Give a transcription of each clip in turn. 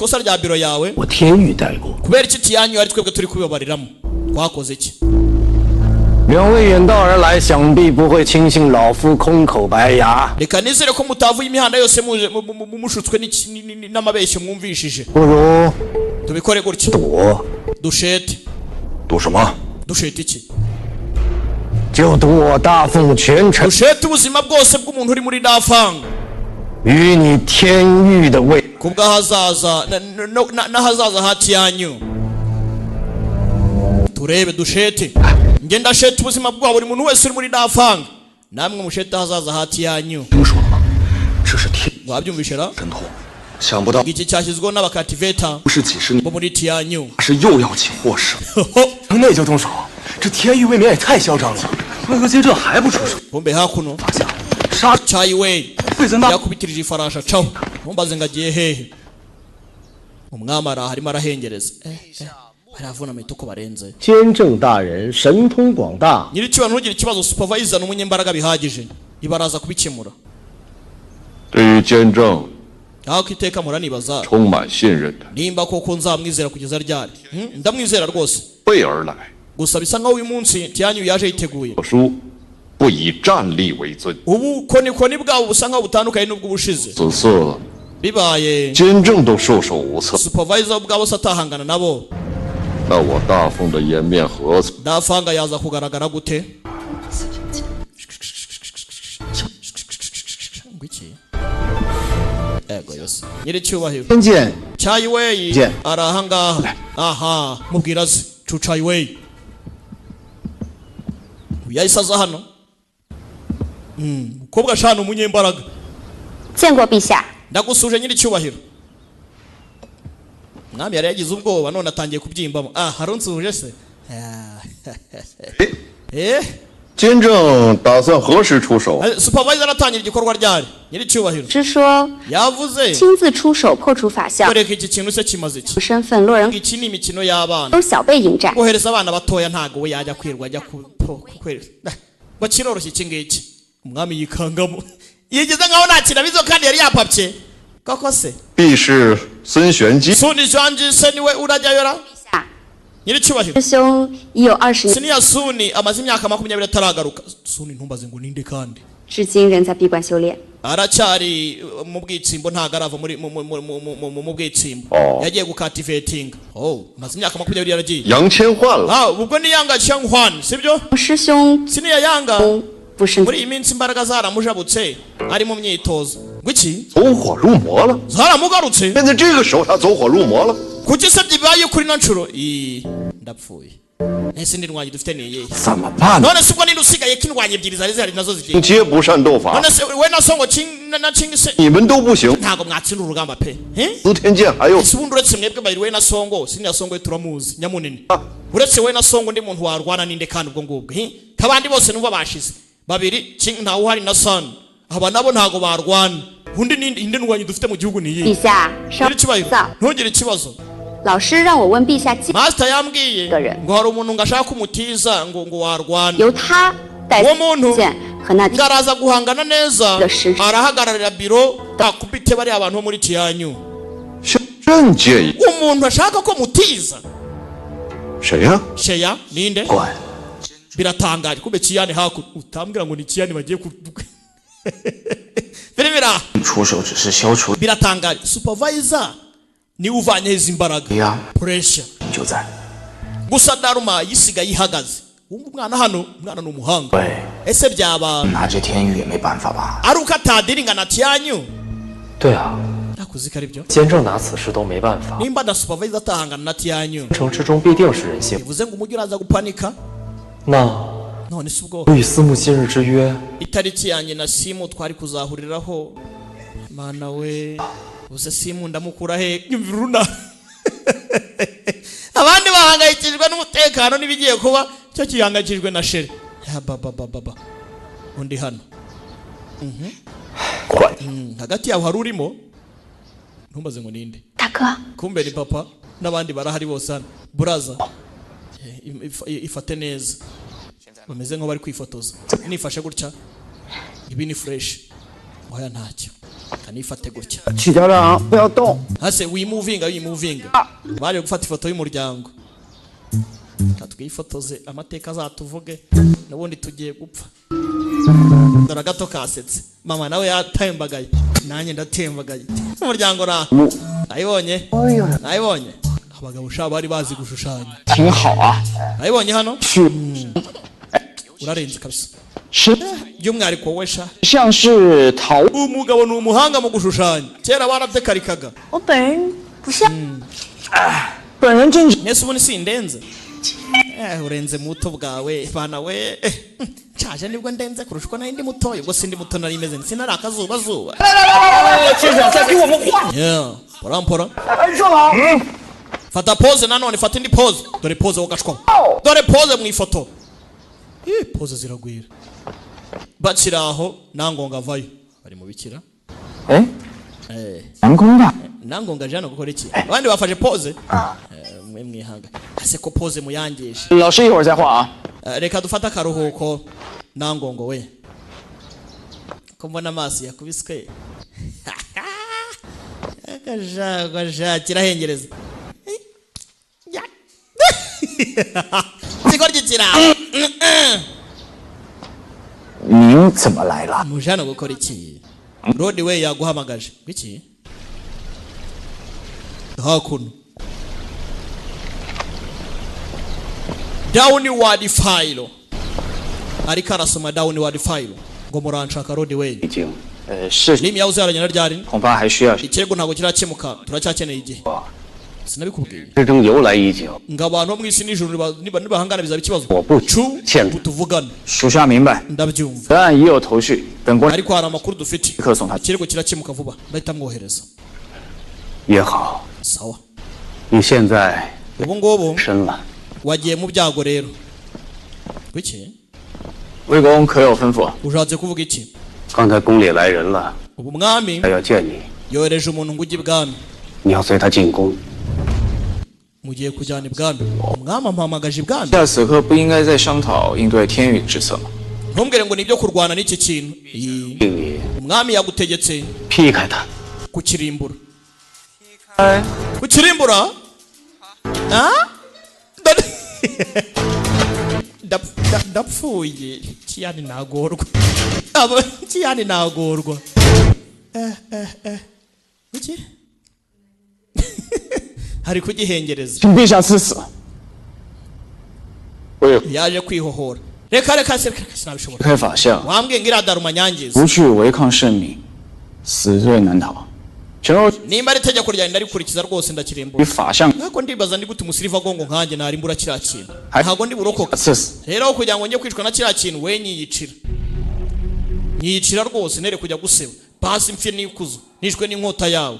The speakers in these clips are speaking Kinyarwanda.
ikosa rya biro yawe 我天域带过。 kubera iki tiyanyu ari twebwe turi kubibabariramo twakoze iki 两位远道而来，想必不会轻信老夫空口白牙。 reka nizere ko mutavuye imihanda yose mushutswe n'amabeshyo mwumvishije 不如 tubikore gutya 赌， dushete 赌什么？ dushete iki 就赌我大凤全程 dushete ubuzima bwose bw'umuntu uri muri dafang 与你天域的位。 kubw'ahazaza n'ahazaza hati yanyu turebe dushete nge ndashete ubuzima bwa buri muntu wese uri muri dafang namwe mushete ahazaza hati yanyu 听说了吗？这是天 wabyumvishe ra 神通，想不到 iki cyashyizweho n'abakativeta 不是几十年， bo muri tiyanyu 是又要起祸事。那就动手，这天域未免也太嚣张了。为何接这还不出手？ bombe hakuno 法相，杀 cyayiwe 费森大 yakubitirije ifarasha caho ntumbaze ngo agiye hehe umwami araha arimo arahengereza baravuna amahita uko barenze 监正大人神通广大， nyir'ikibantu ntugire ikibazo supervisor n'umunyembaraga bihagije ibaraza kubikemura 对于监正 aho iteka muranibaza 充满信任的， nimba koko nzamwizera kugeza ryari ndamwizera rwose 备而来。 gusa bisa nkaho uyu munsi tiyanyu yaje yiteguye 我书不以战力为尊， ubu konikoni bwabo busa nkaho butandukanye n'ubw'ubushize 此次 bibaye 监正都束手无策， supervisor bwabo se atahangana nabo 那我大凤的颜面何存？ dafanga yaza kugaragara gute ngwiki ego yose nyir'icyubahiro 天剑 cyayiweyi Je. ari ahangaha aha mubwira azi cucayiweyi yahise aza hano umukobwa ashana umunyembaraga 见过陛下。 ndagusuje nyir'icyubahiro mwami yari yagize ubwoba none atangiye kubyimbamo harunsuje se监正打算何时出手？ supervisor aratangira igikorwa ryari nyir'icyubahiro 只说 yavuze 亲自出手破除法相， dore ko iki kintu se kimaze iki 身份落人 iki ni imikino y'abana 都小辈迎战， kohereza abana batoya ntago we yajya kwirwa ajya ngo kiroroshye iki ngiki umwami yikangamo yigeze nkaho nta kintu abizo kandi yari yapapye koko se 必是孙玄机。 suni jwanji se niwe urajyayo ra 陛下， nyir'icyubahiro 师兄已有20年， siniya suni amaze imyaka 20 ataragaruka suni ntumbaze ngo ninde kandi 至今仍在闭关修炼。 aracyari mu bwitsimbo ntago arava mu bwitsimbo yagiye gukativetinga maze imyaka 20 yaragiye 杨千换了， ubwo ni yanga cyangwan sibyo 师兄 siniya yanga 不慎 muri iyi minsi imbaraga zaramujabutse ari mu myitozo ngwiki 走火入魔了。 zaramugarutse 现在这个时候他走火入魔了， kuki se bibaye kuri na nshuro ndapfuye ese ndwanye dufite ni iyihe 怎么办呢？ none se ubwo ninde usigaye ko indwanye ebyiri zari zihari nazo zigiye 皆不善斗法， none se we na songo na chingi se 你们都不行。 ntago mwatsinda urugamba pe 司天剑还有 ese ubundi uretse mwebwe bayiri we na songo siniya songo turamuzi nyamunini uretse we na songo ndi muntu warwana ninde kandi ubwo ngubwo kabandi bose numva bashize babiri ntawe uhari na san aba nabo ntago barwana undi ninde ndwanye dufite mu gihugu ni 陛 iyi 下，稍 nyir'icyubahiro 躁。 ntugire ikibazo 老师让我问陛下计， master yambwiye Dore. ngo hari umuntu ngo ashaka kumutiza ngo warwana 由他带 uwo muntu 剑和那 ngo araza guhangana neza Dashije. arahagararira biro akubite bariya abantu bo muri tiyanyu 向朕借一， umuntu ashaka ko mutiza 谁呀、 sheya ninde 滚！ biratangaje kumbe kiyane hakuno utambwira ngo ni kiyane bagiye ku birebera 出手只是消除 biratangaje supervisor niwe uvanye izi imbaraga 呀， pressure 就在。 gusa daruma yisigaye ihagaze wumva umwana hano umwana ni umuhanga 喂， ese byaba 拿这天域也没办法吧？ ari uko atadiringa na tiyanyu 对啊， nakuzi ko ari byo 监正拿此事都没办法， nimba na supervisor atahangana na tiyanyu 城之中必定是人性。 bivuze ngo umujyi uraza gupanika 那 none si ubwo 与司慕今日之约， itariki yanjye na simu twari kuzahuriraho mana we uze simu ndamukura he nyumvira uruna abandi bahangayikishijwe n'umutekano n'ibigiye kuba cyo kihangayikishijwe na shere ya baba undi hano hagati yawe hari urimo ntumbaze ngo ninde 大哥， kumbe ni papa n'abandi barahari bose hano buraza ifate neza bameze nk'aho bari kwifotoza nifashe gutya ibi ni fresh oya ntacyo kanifate gutya 去调整，不要动。 hase wimuvinga baje gufata ifoto y'umuryango twifotoze amateka azatuvuge nabundi tugiye gupfa dore gato kasetse mama nawe yatembagaye nanjye ndatembagaye umuryango na ayibonye abagabo sha bari bazi gushushanya 挺好啊。 ayibonye hano 是 urarenze kabisa 是， by'umwihariko wowe sha 像是陶。 umugabo ni umuhanga mu gushushanya kera baradekarikaga 我本人不像。 本人正直。 nese ubundi sindenze urenze muto bwawe bana we nshaje nibwo ndenze kurusha uko nari ndi mutoya ubwo sindi muto nari meze sinari akazuba zuba 先生，再给我们画。 porampora 坐好。 fata pose nanone fata indi pose dore pose wogashwa dore pose mu ifoto pose ziragwira bakira aho nangonga vayo bari mu bikira 哎，南宫的。 nangonga jana gukora iki abandi bafashe pose mwe mwihanga ase ko pose muyangisha 老师一会儿再画啊。 reka dufata akaruhuko nangongo we ko mbona amaso yakubiswe akajaga kirahengereza ziko ryikira 您怎么来了？ mujana gukora iki Rodi we yaguhamagaje iki hakuno downward file ariko arasoma downward file ngo muranshaka Rodi we 已经，是 nimi yawe uzaranyana ryari 恐怕还需要 ikirego ntabwo kirakemuka turacyakeneye igihe sinabikubwiye 之争由来已久。 ngo abantu bo mu isi n'ijuru nibahangana bizaba ikibazo 我不 cu 欠的， tuvugana 属下明白。 ndabyumva 本案已有头绪，本官 ariko hari amakuru dufite 立刻送他。 ikirego kirakemuka vuba ndahita mwohereza 也好， sawa 你现在 ubu ngubu 深了。 wagiye mu byago rero wiki 魏公可有吩咐？ ushatse kuvuga iki 刚才宫里来人了， ubu mwami 他要见你， yohereje umuntu ngo ujye ibwami 你要随他进宫。 mugiye kujyana ibwami umwami ampamagaje ibwami 下此刻不应该再商讨应对天宇之策吗？ ntumbwire ngo nibyo kurwana n'iki kintu 令你 umwami yagutegetse 劈开他。 kukirimbura kukirimbura ndapfuye kiyani nagorwa kiyani nagorwa iki hari kugihengereza 请陛下赐死。 yaje kwihohora reka sinabishobora 开法相， wambwiye ngo iradaruma nyangiza 不去违抗圣命，死罪难逃。全若 nimba ari itegeko ryanjye ndarikurikiza rwose 与 ndakirimbura 法相 ariko ndibaza ndi gute umusiriva gongo nkanjye narimbura kiriya kintu Hai- ntabwo ndi burokoka 赐死， rero kugira ngo njye kwicwa na kiriya kintu we nyiyicira rwose nere kujya guseba basi mfye n'ikuzo nishwe n'inkota yawe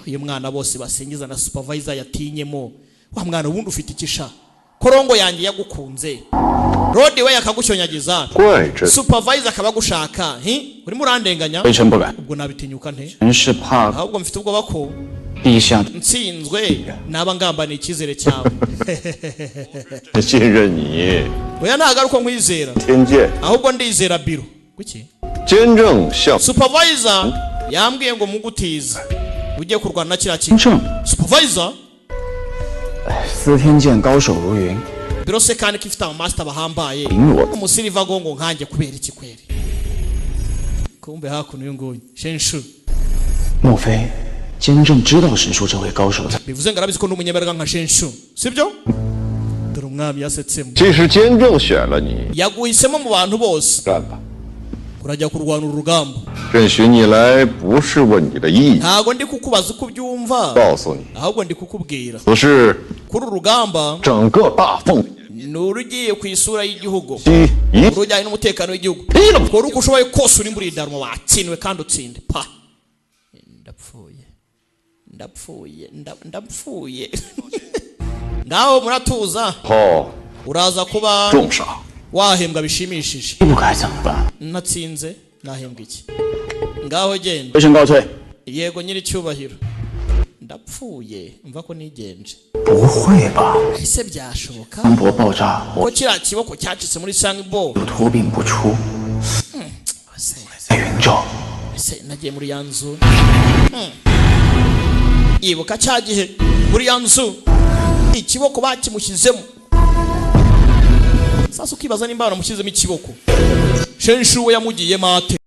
uyu mwana bose basingiza na supervisor yatinyemo wa mwana ubundi ufite ikisha korongo yanjye yagukunze Rodi we yakagushonyagiza 怪这 supervisor akabagushaka urimo urandenganya 微臣不敢， ubwo nabitinyuka nte 臣是怕 ahubwo mfite ubwoba ko 陛下 ntsinzwe naba ngambaniye icyizere cyawe 信任你， oya ntabwo ari uko nkwizera 天剑 ahubwo ndizera biro kuki 监正相 supervisor yambwiye ngo mugutiza ugiye kurwana na kiriya 雍 kintu 正， supervisor 司天监高手如云， biro se kandi ko ifite abamaster bahambaye 凌我 umusiriva gongo nkanjye kubera iki kweri kumbe hakuno uyu nguyu shenshu 莫非监正知道神术这位高手的？ bivuze ngo arabizi ko n'umunyembaraga nka shenshu sibyo dore umwami yasetsemo 既是监正选了你， yaguhisemo mu bantu bose 干吧。 urajya kurwana urugamba 朕寻你来不是问你的意见， ntago ndi kukubaza uko ubyumva 告诉你， ahubwo ndi kukubwira 此事 kuri uru rugamba 整个大奉 ni urugiye ku isura y'igihugu 西一 urujyanye n'umutekano w'igihugu kora uko ushoboye kose uri muri daruma watsinwe kandi utsinde pa ndapfuye ngaho muratuza 后 uraza kuba 重赏。 wahembwa bishimishije 不该怎么办？ natsinze nahembwa iki ngaho genda 微臣告退。 yego nyiri cyubahiro ndapfuye mva ko nigenje 不会吧？ ese byashoboka 江博爆炸， ko 我 kiriya kiboko cyacitse muri sangibo 有托病不出，在云州， agiye muri ya nzu yibuka cya gihe muri ya nzu ikiboko bakimushyizemo. Sasa ukibaza nimba baramushyizemo ikiboko shenshu we yamugiyemo ate?